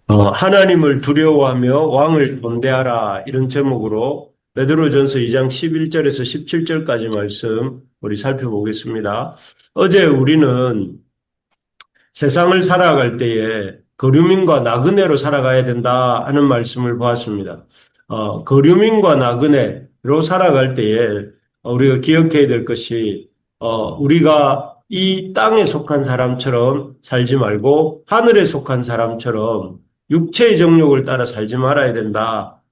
하나님을 두려워하며 왕을 존대하라 이런 제목으로 베드로전서 2장 11절에서 17절까지 말씀 우리 살펴보겠습니다. 어제 우리는 세상을 살아갈 때에 거류민과 나그네로 살아가야 된다 하는 말씀을 보았습니다. 거류민과 나그네로 살아갈 때에 우리가 기억해야 될 것이 우리가 이 땅에 속한 사람처럼 살지 말고 하늘에 속한 사람처럼 육체의 정욕을 따라 살지 말아야 된다.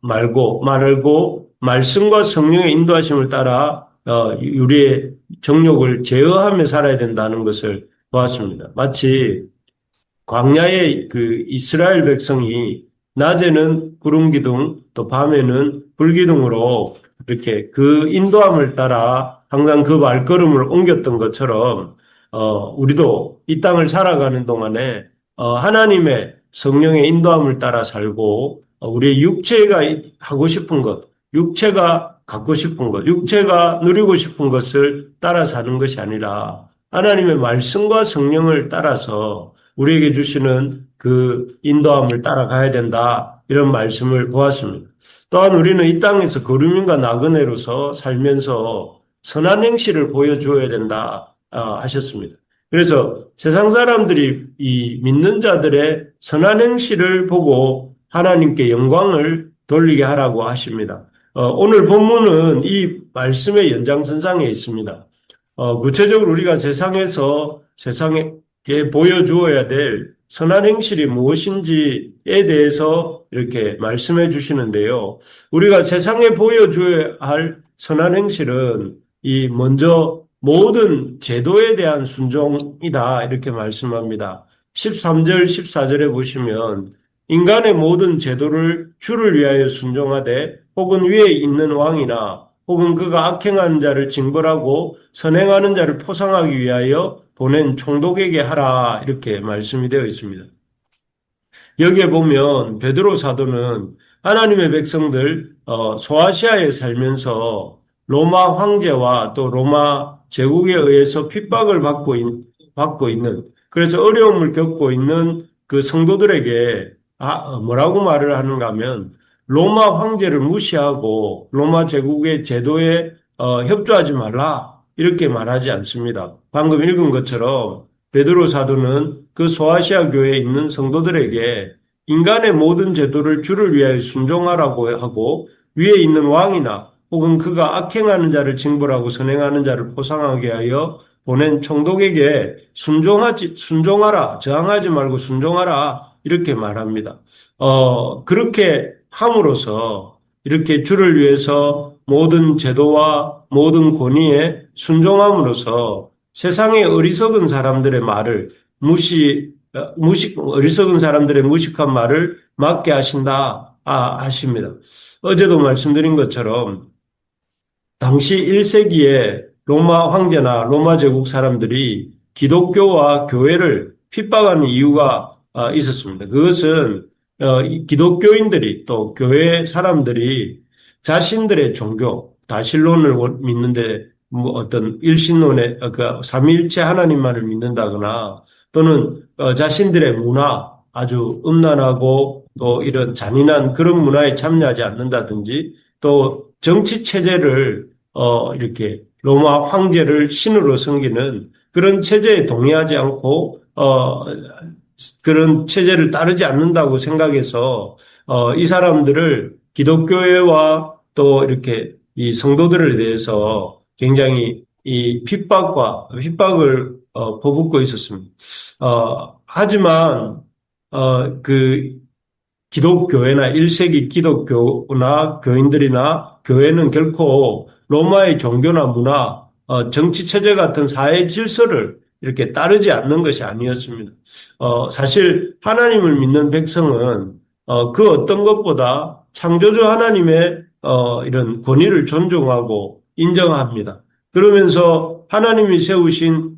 말고 말씀과 성령의 인도하심을 따라 우리의 정욕을 제어하며 살아야 된다는 것을 보았습니다. 마치 광야의 그 이스라엘 백성이 낮에는 구름 기둥 또 밤에는 불 기둥으로 이렇게 그 인도함을 따라 항상 그 발걸음을 옮겼던 것처럼 우리도 이 땅을 살아가는 동안에 하나님의 성령의 인도함을 따라 살고 우리의 육체가 하고 싶은 것, 육체가 갖고 싶은 것, 육체가 누리고 싶은 것을 따라 사는 것이 아니라 하나님의 말씀과 성령을 따라서 우리에게 주시는 그 인도함을 따라가야 된다. 이런 말씀을 보았습니다. 또한 우리는 이 땅에서 거류민과 나그네로서 살면서 선한 행실을 보여주어야 된다 하셨습니다. 그래서 세상 사람들이 이 믿는 자들의 선한 행실을 보고 하나님께 영광을 돌리게 하라고 하십니다. 오늘 본문은 이 말씀의 연장선상에 있습니다. 구체적으로 우리가 세상에 보여주어야 될 선한 행실이 무엇인지에 대해서 이렇게 말씀해 주시는데요. 우리가 세상에 보여줘야 할 선한 행실은 먼저 모든 제도에 대한 순종이다 이렇게 말씀합니다. 13절, 14절에 보시면 인간의 모든 제도를 주를 위하여 순종하되 혹은 위에 있는 왕이나 혹은 그가 악행하는 자를 징벌하고 선행하는 자를 포상하기 위하여 보낸 총독에게 하라 이렇게 말씀이 되어 있습니다. 여기에 보면 베드로 사도는 하나님의 백성들 소아시아에 살면서 로마 황제와 또 로마 제국에 의해서 핍박을 받고 있는 그래서 어려움을 겪고 있는 그 성도들에게 뭐라고 말을 하는가 하면 로마 황제를 무시하고 로마 제국의 제도에 협조하지 말라 이렇게 말하지 않습니다. 방금 읽은 것처럼 베드로 사도는 그 소아시아 교회에 있는 성도들에게 인간의 모든 제도를 주를 위하여 순종하라고 하고 위에 있는 왕이나 혹은 그가 악행하는 자를 징벌하고 선행하는 자를 포상하게 하여 보낸 총독에게 순종하라, 저항하지 말고 순종하라 이렇게 말합니다. 그렇게 함으로써 이렇게 주를 위해서 모든 제도와 모든 권위에 순종함으로써 세상의 어리석은 사람들의 말을 어리석은 사람들의 무식한 말을 막게 하신다, 하십니다. 어제도 말씀드린 것처럼 당시 1세기에 로마 황제나 로마 제국 사람들이 기독교와 교회를 핍박하는 이유가 있었습니다. 그것은 이 기독교인들이 또 교회 사람들이 자신들의 종교, 다신론을 믿는데 뭐 어떤 일신론의 그 삼위일체 하나님만을 믿는다거나 또는 자신들의 문화 아주 음란하고 또 이런 잔인한 그런 문화에 참여하지 않는다든지 또 정치 체제를 이렇게 로마 황제를 신으로 섬기는 그런 체제에 동의하지 않고 그런 체제를 따르지 않는다고 생각해서 이 사람들을 기독교회와 또 이렇게 이 성도들에 대해서 굉장히 이 핍박을 퍼붓고 있었습니다. 하지만 그 기독교회나 1세기 기독교나 교인들이나 교회는 결코 로마의 종교나 문화, 정치 체제 같은 사회 질서를 이렇게 따르지 않는 것이 아니었습니다. 사실 하나님을 믿는 백성은 그 어떤 것보다 창조주 하나님의 이런 권위를 존중하고 인정합니다. 그러면서 하나님이 세우신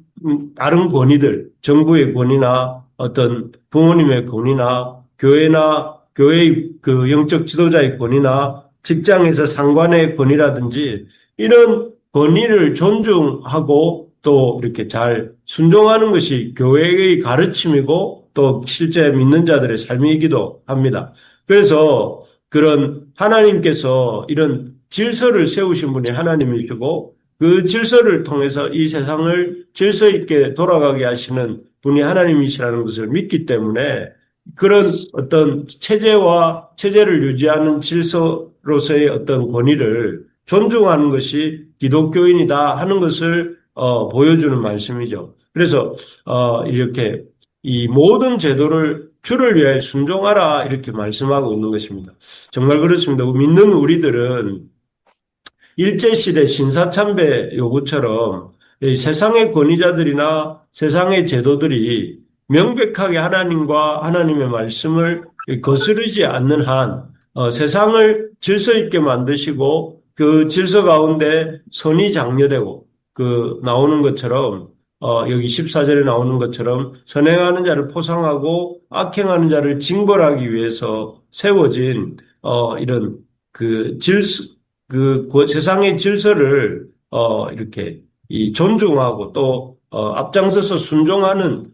다른 권위들, 정부의 권위나 어떤 부모님의 권위나 교회나 교회의 그 영적 지도자의 권위나 직장에서 상관의 권위라든지 이런 권위를 존중하고 또 이렇게 잘 순종하는 것이 교회의 가르침이고 또 실제 믿는 자들의 삶이기도 합니다. 그래서 그런 하나님께서 이런 질서를 세우신 분이 하나님이시고 그 질서를 통해서 이 세상을 질서 있게 돌아가게 하시는 분이 하나님이시라는 것을 믿기 때문에 그런 어떤 체제를 유지하는 질서로서의 어떤 권위를 존중하는 것이 기독교인이다 하는 것을 보여주는 말씀이죠. 그래서 이렇게 이 모든 제도를 주를 위하여 순종하라 이렇게 말씀하고 있는 것입니다. 정말 그렇습니다. 믿는 우리들은 일제시대 신사참배 요구처럼 이 세상의 권위자들이나 세상의 제도들이 명백하게 하나님과 하나님의 말씀을 거스르지 않는 한 세상을 질서 있게 만드시고 그 질서 가운데 선이 장려되고 그 나오는 것처럼 여기 14절에 나오는 것처럼 선행하는 자를 포상하고 악행하는 자를 징벌하기 위해서 세워진 이런 그 질서 그 세상의 질서를 이렇게 존중하고 또 앞장서서 순종하는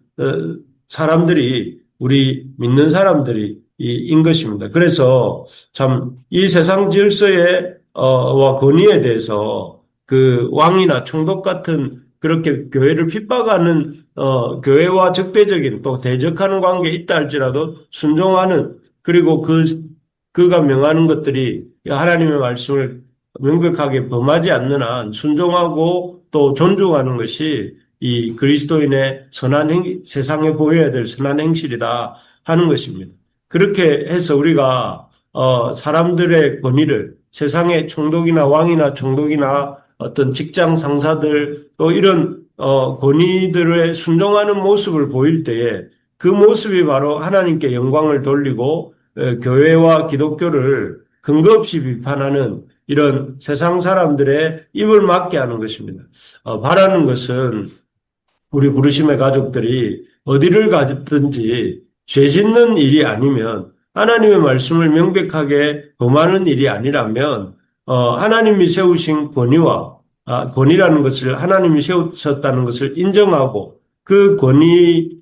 사람들이 우리 믿는 사람들이 인 것입니다. 그래서 참 이 세상 질서의 와 권위에 대해서 그 왕이나 총독 같은 그렇게 교회를 핍박하는 교회와 적대적인 또 대적하는 관계에 있다 할지라도 순종하는 그리고 그가 명하는 것들이 하나님의 말씀을 명백하게 범하지 않는 한 순종하고 또 존중하는 것이 이 그리스도인의 세상에 보여야 될 선한 행실이다 하는 것입니다. 그렇게 해서 우리가 사람들의 권위를 세상의 총독이나 왕이나 총독이나 어떤 직장 상사들 또 이런 권위들에 순종하는 모습을 보일 때에 그 모습이 바로 하나님께 영광을 돌리고 교회와 기독교를 근거 없이 비판하는 이런 세상 사람들의 입을 막게 하는 것입니다. 바라는 것은 우리 부르심의 가족들이 어디를 가든지 죄 짓는 일이 아니면 하나님의 말씀을 명백하게 범하는 일이 아니라면 하나님이 세우신 권위라는 것을 하나님이 세우셨다는 것을 인정하고 그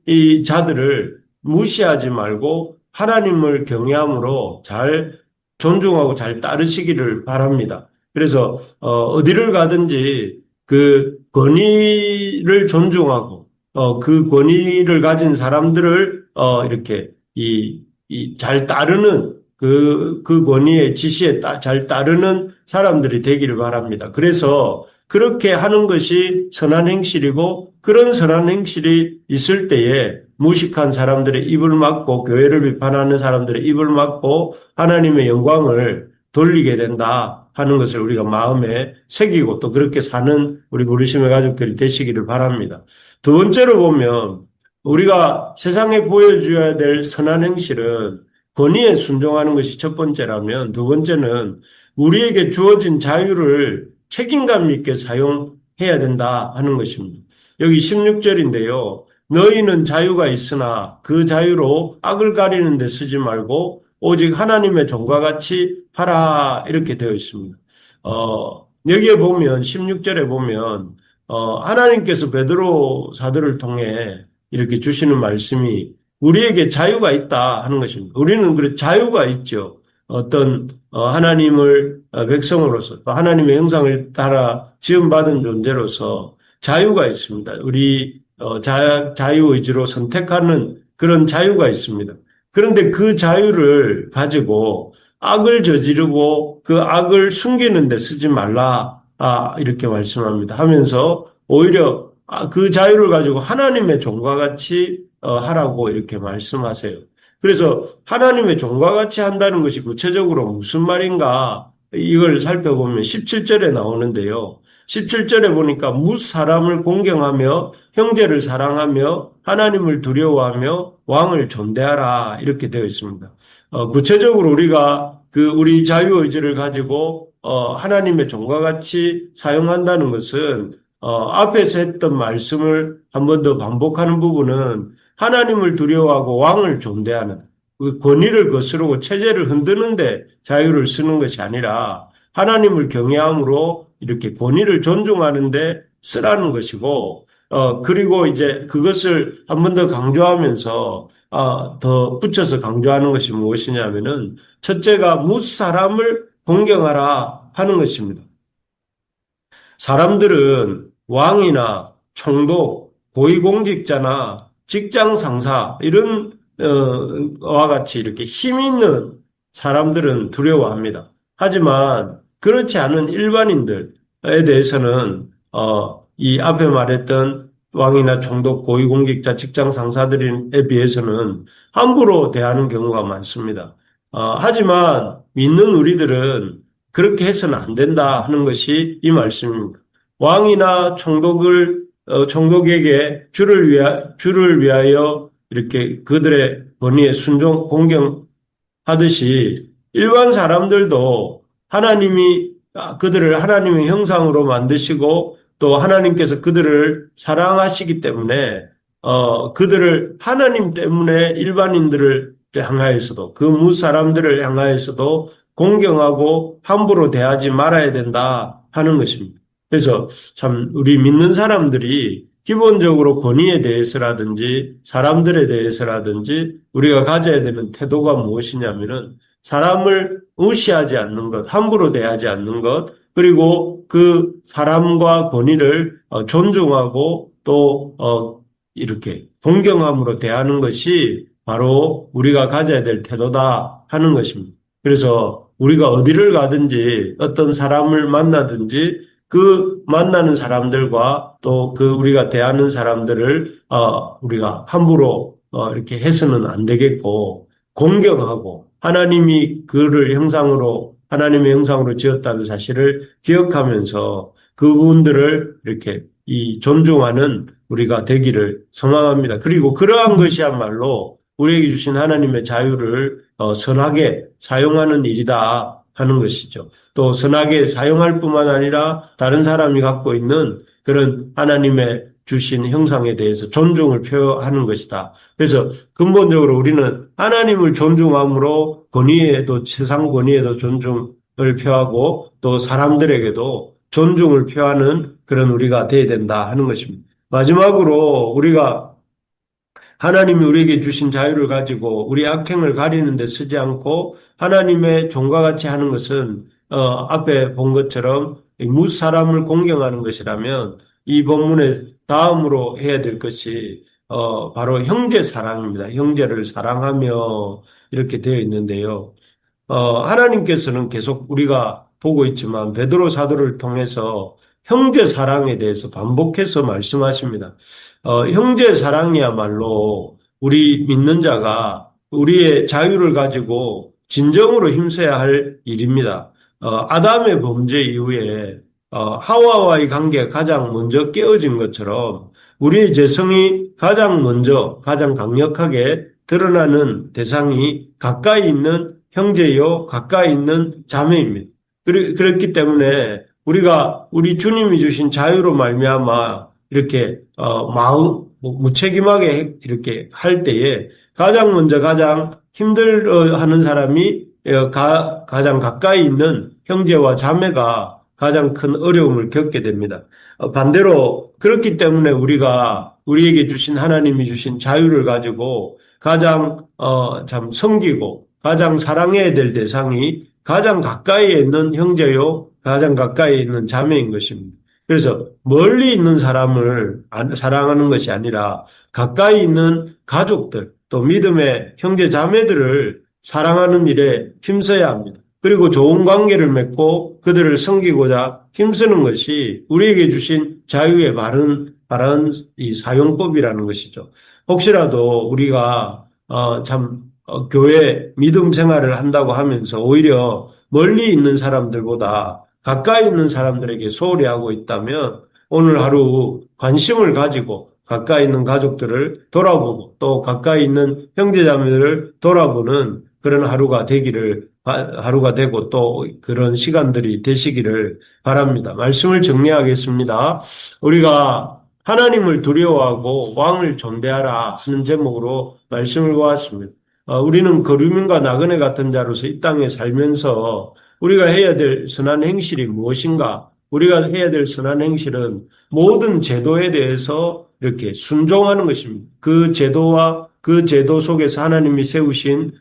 권위자들을 무시하지 말고 하나님을 경외함으로 잘 존중하고 잘 따르시기를 바랍니다. 그래서 어디를 가든지 그 권위를 존중하고 그 권위를 가진 사람들을 이렇게 잘 따르는 그 권위의 지시에 잘 따르는 사람들이 되기를 바랍니다. 그래서 그렇게 하는 것이 선한 행실이고 그런 선한 행실이 있을 때에 무식한 사람들의 입을 막고 교회를 비판하는 사람들의 입을 막고 하나님의 영광을 돌리게 된다 하는 것을 우리가 마음에 새기고 또 그렇게 사는 우리 부르심의 가족들이 되시기를 바랍니다. 두 번째로 보면 우리가 세상에 보여줘야 될 선한 행실은 권위에 순종하는 것이 첫 번째라면 두 번째는 우리에게 주어진 자유를 책임감 있게 사용해야 된다 하는 것입니다. 여기 16절인데요. 너희는 자유가 있으나 그 자유로 악을 가리는 데 쓰지 말고 오직 하나님의 종과 같이 하라 이렇게 되어 있습니다. 여기에 보면 16절에 보면 하나님께서 베드로 사도를 통해 이렇게 주시는 말씀이 우리에게 자유가 있다 하는 것입니다. 우리는 그래 자유가 있죠. 어떤 하나님을 백성으로서 또 하나님의 형상을 따라 지음받은 존재로서 자유가 있습니다. 우리 자유의지로 선택하는 그런 자유가 있습니다. 그런데 그 자유를 가지고 악을 저지르고 그 악을 숨기는 데 쓰지 말라 이렇게 말씀합니다. 하면서 오히려 그 자유를 가지고 하나님의 종과 같이 하라고 이렇게 말씀하세요. 그래서 하나님의 종과 같이 한다는 것이 구체적으로 무슨 말인가 이걸 살펴보면 17절에 나오는데요. 17절에 보니까 mus 사람을 공경하며 형제를 사랑하며 하나님을 두려워하며 왕을 존대하라 이렇게 되어 있습니다. 구체적으로 우리가 우리 자유의지를 가지고 하나님의 종과 같이 사용한다는 것은 앞에서 했던 말씀을 한 번 더 반복하는 부분은 하나님을 두려워하고 왕을 존대하는 그 권위를 거스르고 체제를 흔드는데 자유를 쓰는 것이 아니라 하나님을 경외함으로 이렇게 권위를 존중하는데 쓰라는 것이고 그리고 이제 그것을 한 번 더 강조하면서, 더 붙여서 강조하는 것이 무엇이냐면은, 첫째가 무사람을 공경하라 하는 것입니다. 사람들은 왕이나 총독, 고위공직자나 직장 상사, 이런, 와 같이 이렇게 힘 있는 사람들은 두려워합니다. 하지만 그렇지 않은 일반인들에 대해서는, 이 앞에 말했던 왕이나 총독, 고위공직자, 직장 상사들에 비해서는 함부로 대하는 경우가 많습니다. 하지만 믿는 우리들은 그렇게 해서는 안 된다 하는 것이 이 말씀입니다. 왕이나 총독에게 주를 위하여 이렇게 그들의 권위에 공경하듯이 일반 사람들도 하나님이 그들을 하나님의 형상으로 만드시고 또 하나님께서 그들을 사랑하시기 때문에 그들을 하나님 때문에 일반인들을 향하여서도 그 무사람들을 향하여서도 공경하고 함부로 대하지 말아야 된다 하는 것입니다. 그래서 참 우리 믿는 사람들이 기본적으로 권위에 대해서라든지 사람들에 대해서라든지 우리가 가져야 되는 태도가 무엇이냐면은 사람을 무시하지 않는 것, 함부로 대하지 않는 것, 그리고 그 사람과 권위를 존중하고 또 이렇게 공경함으로 대하는 것이 바로 우리가 가져야 될 태도다 하는 것입니다. 그래서 우리가 어디를 가든지 어떤 사람을 만나든지 그 만나는 사람들과 또 그 우리가 대하는 사람들을 우리가 함부로 이렇게 해서는 안 되겠고 공경하고 하나님이 그를 하나님의 형상으로 지었다는 사실을 기억하면서 그분들을 이렇게 존중하는 우리가 되기를 소망합니다. 그리고 그러한 것이야말로 우리에게 주신 하나님의 자유를 선하게 사용하는 일이다 하는 것이죠. 또 선하게 사용할 뿐만 아니라 다른 사람이 갖고 있는 그런 하나님의 주신 형상에 대해서 존중을 표하는 것이다. 그래서 근본적으로 우리는 하나님을 존중함으로 세상 권위에도 존중을 표하고 또 사람들에게도 존중을 표하는 그런 우리가 되어야 된다 하는 것입니다. 마지막으로 우리가 하나님이 우리에게 주신 자유를 가지고 우리 악행을 가리는 데 쓰지 않고 하나님의 종과 같이 하는 것은 앞에 본 것처럼 무사람을 공경하는 것이라면 이 본문의 다음으로 해야 될 것이 바로 형제 사랑입니다. 형제를 사랑하며 이렇게 되어 있는데요. 하나님께서는 계속 우리가 보고 있지만 베드로 사도를 통해서 형제 사랑에 대해서 반복해서 말씀하십니다. 형제 사랑이야말로 우리 믿는 자가 우리의 자유를 가지고 진정으로 힘써야 할 일입니다. 아담의 범죄 이후에 하와와의 관계가 가장 먼저 깨어진 것처럼 우리의 죄성이 가장 먼저 가장 강력하게 드러나는 대상이 가까이 있는 형제요, 가까이 있는 자매입니다. 그렇기 때문에 우리 주님이 주신 자유로 말미암아 이렇게 무책임하게 이렇게 할 때에 가장 먼저 가장 힘들어하는 사람이 가장 가까이 있는 형제와 자매가 가장 큰 어려움을 겪게 됩니다. 반대로 그렇기 때문에 우리에게 주신 하나님이 주신 자유를 가지고 가장 참 섬기고 가장 사랑해야 될 대상이 가장 가까이에 있는 형제요, 가장 가까이에 있는 자매인 것입니다. 그래서 멀리 있는 사람을 사랑하는 것이 아니라 가까이 있는 가족들, 또 믿음의 형제 자매들을 사랑하는 일에 힘써야 합니다. 그리고 좋은 관계를 맺고 그들을 섬기고자 힘쓰는 것이 우리에게 주신 자유의 바른 이 사용법이라는 것이죠. 혹시라도 우리가 교회 믿음 생활을 한다고 하면서 오히려 멀리 있는 사람들보다 가까이 있는 사람들에게 소홀히 하고 있다면 오늘 하루 관심을 가지고 가까이 있는 가족들을 돌아보고 또 가까이 있는 형제자매들을 돌아보는 그런 하루가 되고 또 그런 시간들이 되시기를 바랍니다. 말씀을 정리하겠습니다. 우리가 하나님을 두려워하고 왕을 존대하라 하는 제목으로 말씀을 보았습니다. 우리는 거류민과 나그네 같은 자로서 이 땅에 살면서 우리가 해야 될 선한 행실이 무엇인가? 우리가 해야 될 선한 행실은 모든 제도에 대해서 이렇게 순종하는 것입니다. 그 제도와 그 제도 속에서 하나님이 세우신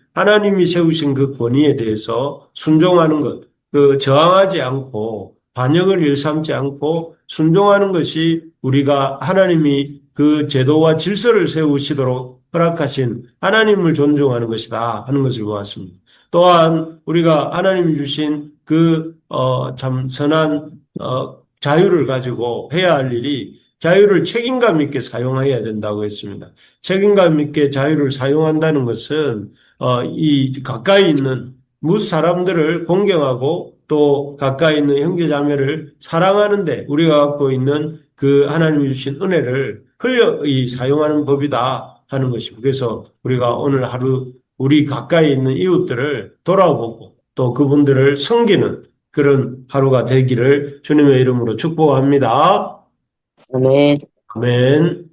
그 권위에 대해서 순종하는 것, 그 저항하지 않고 반역을 일삼지 않고 순종하는 것이 우리가 하나님이 그 제도와 질서를 세우시도록 허락하신 하나님을 존중하는 것이다 하는 것을 보았습니다. 또한 우리가 하나님이 주신 참 선한 자유를 가지고 해야 할 일이 자유를 책임감 있게 사용해야 된다고 했습니다. 책임감 있게 자유를 사용한다는 것은 이 가까이 있는 뭇 사람들을 공경하고 또 가까이 있는 형제 자매를 사랑하는데 우리가 갖고 있는 그 하나님이 주신 은혜를 사용하는 법이다 하는 것입니다. 그래서 우리가 오늘 하루 우리 가까이 있는 이웃들을 돌아보고 또 그분들을 섬기는 그런 하루가 되기를 주님의 이름으로 축복합니다. 아멘. 아멘.